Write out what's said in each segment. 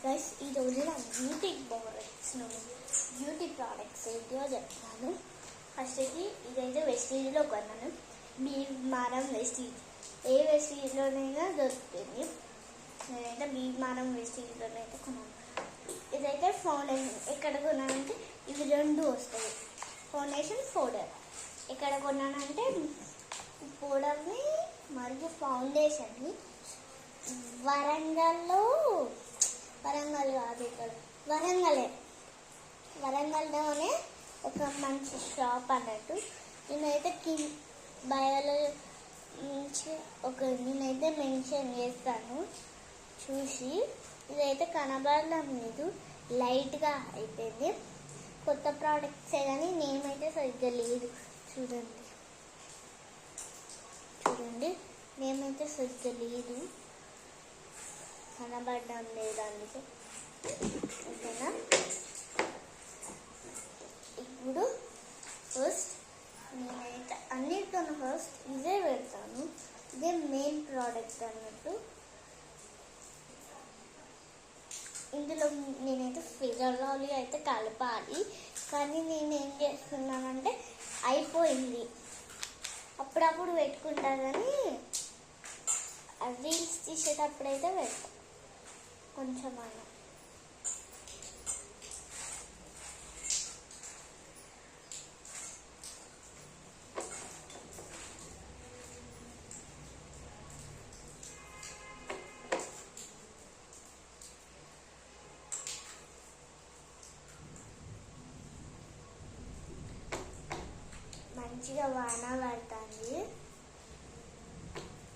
Guys ఈరోజు నా beauty products ఏంటో చెప్తాను. ఫస్ట్ అయితే ఇదైతే వెస్టీజ్లో కొన్నాను. భీమారం వెస్టీజ్, ఏ వెస్టీజ్లోనైనా దొరుకుతుంది. నేనైతే భీమారం వెస్టీజ్లోనైతే కొన్నాను. ఇదైతే ఫౌండేషన్ ఎక్కడ కొన్నానంటే ఇవి రెండు వస్తాయి, ఫౌండేషన్ పౌడర్. ఎక్కడ కొన్నానంటే పౌడర్ని మరియు ఫౌండేషన్ని వరంగల్ కాదు, ఇక్కడ వరంగల్లోనే ఒక మంచి షాప్ అన్నట్టు. నేనైతే బయోలో నుంచి నేనైతే మెన్షన్ చేస్తాను చూసి. ఇదైతే కనబడడం లేదు, లైట్గా అయిపోయింది. కొత్త ప్రోడక్ట్సే కానీ నేమ్ అయితే సరిగ్గా లేదు. చూడండి నేమ్ అయితే సరిగ్గా లేదు, కనబడడం లేదు. అందుకే ఓకేనా. ఇప్పుడు ఫస్ట్ నేనైతే అన్నిటికన్నా ఫస్ట్ ఇదే పెడతాను. ఇదే మెయిన్ ప్రోడక్ట్ అన్నట్టు. ఇందులో నేనైతే ఫిగర్ లవ్లీ అయితే కలపాలి, కానీ నేను ఏం చేస్తున్నానంటే అయిపోయింది. అప్పుడప్పుడు పెట్టుకుంటా కానీ రీల్స్ తీసేటప్పుడైతే పెడతా కొంచెం అన్న. మంచిగా వాన పడుతుంది.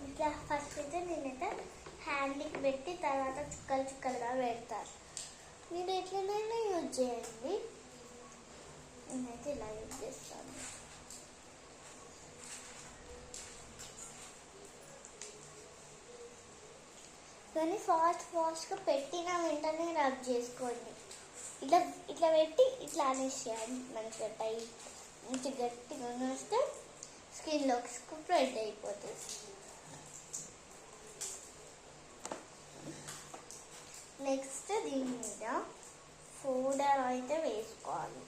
ఇట్లా ఫస్ట్ అయితే నేనైతే హ్యాండ్కి పెట్టి తర్వాత చుక్కలుగా పెడతాను. మీరు ఎట్లనైనా యూజ్ చేయండి, నేనైతే ఇలా యూజ్ చేస్తాను. కానీ ఫాస్ట్గా పెట్టిన వెంటనే రబ్ చేసుకోండి. ఇట్లా పెట్టి ఇట్లా అనేసేయాలి. మంచిగా టైట్ మంచిగా గట్టిగా వస్తే స్కిన్లోకి స్ప్రెడ్ అయిపోతుంది. నెక్స్ట్ దీని మీద పౌడర్ అయితే వేసుకోవాలి.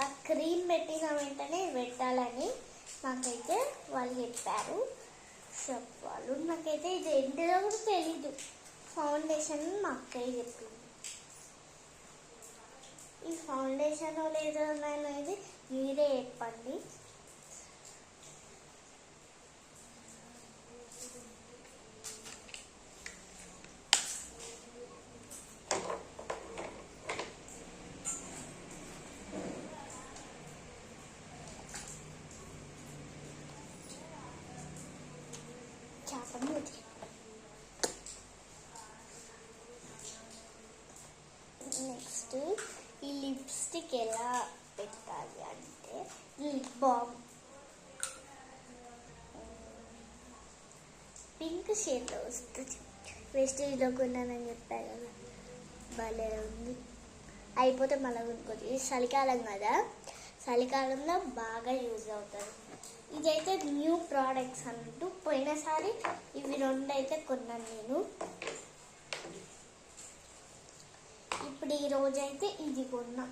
ఆ క్రీమ్ పెట్టిన వెంటనే పెట్టాలని నాకైతే వాళ్ళు చెప్పారు, వాళ్ళు. నాకైతే ఇది ఏంటిదో కూడా తెలీదు. ఫౌండేషన్ మా అక్కయ్య చెప్పింది. ఈ ఫౌండేషన్ లేదో అనేది మీరే చెప్పండి. నెక్స్ట్ ఈ లిప్స్టిక్ ఎలా పెట్టాలి అంటే లిప్ బామ్ పింక్ షేడ్లో వస్తుంది. వెస్టేజ్లో కొన్నానని చెప్పాను కదా, భలే ఉంది. అయిపోతే మళ్ళీ కొనుక్కోవచ్చు. ఇది చలికాలం కదా, చలికాలంలో బాగా యూజ్ అవుతుంది. ఇదైతే న్యూ ప్రోడక్ట్స్ అన్నట్టు. పోయినసారి ఇవి రెండు అయితే కొన్నాను నేను. ఇప్పుడు ఈ రోజైతే ఇది కొన్నా,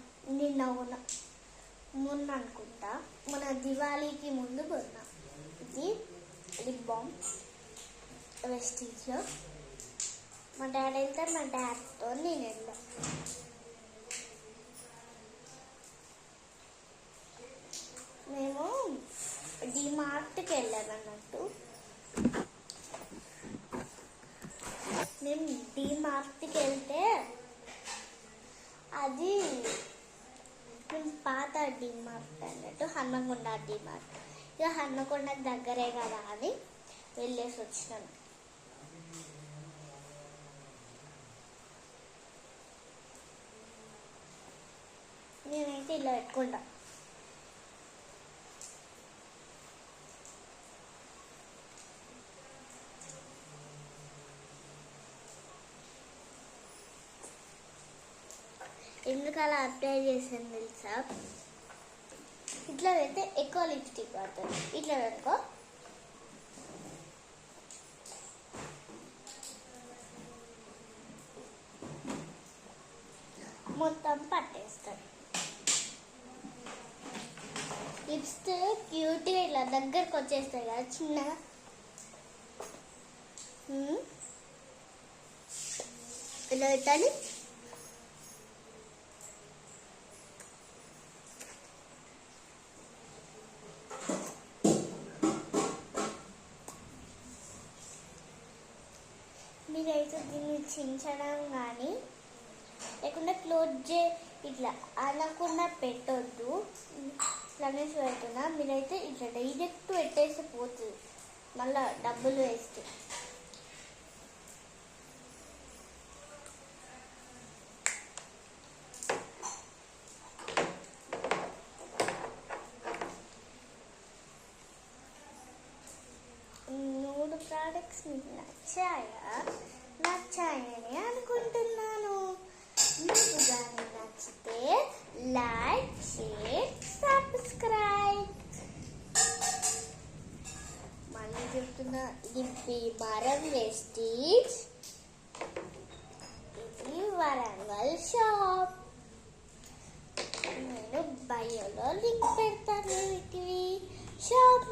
మొన్న అనుకుంటా, మన దివాళీకి ముందు కొన్నా. ఇది లిప్ బామ్ వెస్టీజ్లో. మా డాడీ వెళ్తే మా డాడీతో నేను వెళ్ళా. మేము డిమార్ట్కి వెళ్ళాను అన్నట్టు. మేము డిమార్ట్కి వెళ్తే అది మేము పాత డిమార్ట్ అన్నట్టు, హన్మకొండ డిమార్ట్. ఇక హన్మకొండ దగ్గరే కదా అని వెళ్ళేసి వచ్చినాను. నేనైతే ఇలా పెట్టుకుంటా. ఎందుకు అలా అప్లై చేసాను తెలుసా? ఇట్లా పెడితే ఎక్కువ లిప్స్టిక్ పడుతుంది. ఇట్లా పెట్టుకో, మొత్తం పట్టేస్తాను. లిప్స్టిక్ క్యూట్గా ఇలా దగ్గరకు వచ్చేస్తాయి కదా చిన్నగా. ఇలా పెట్టాలి. మీరైతే దీన్ని చించడం కానీ లేకుండా క్లోజ్ ఇట్లా అనకుండా పెట్టొద్దు. ఇట్లానే పెడుతున్నా. మీరైతే ఇట్లా డైరెక్ట్ పెట్టేస్తే పోతుంది, మళ్ళీ డబ్బులు వేస్తే. మూడు ప్రోడక్ట్స్ మీకు నచ్చాయని అనుకుంటున్నాను. మీకు కానీ నచ్చితే లైక్, షేర్, సబ్స్క్రైబ్. మళ్ళీ చెప్తున్నా, ఇది భీమవరం వెస్టీజ్, ఇది వరంగల్ షాప్. నేను బయోలో లింక్ పెడతాను వీటివి షాప్.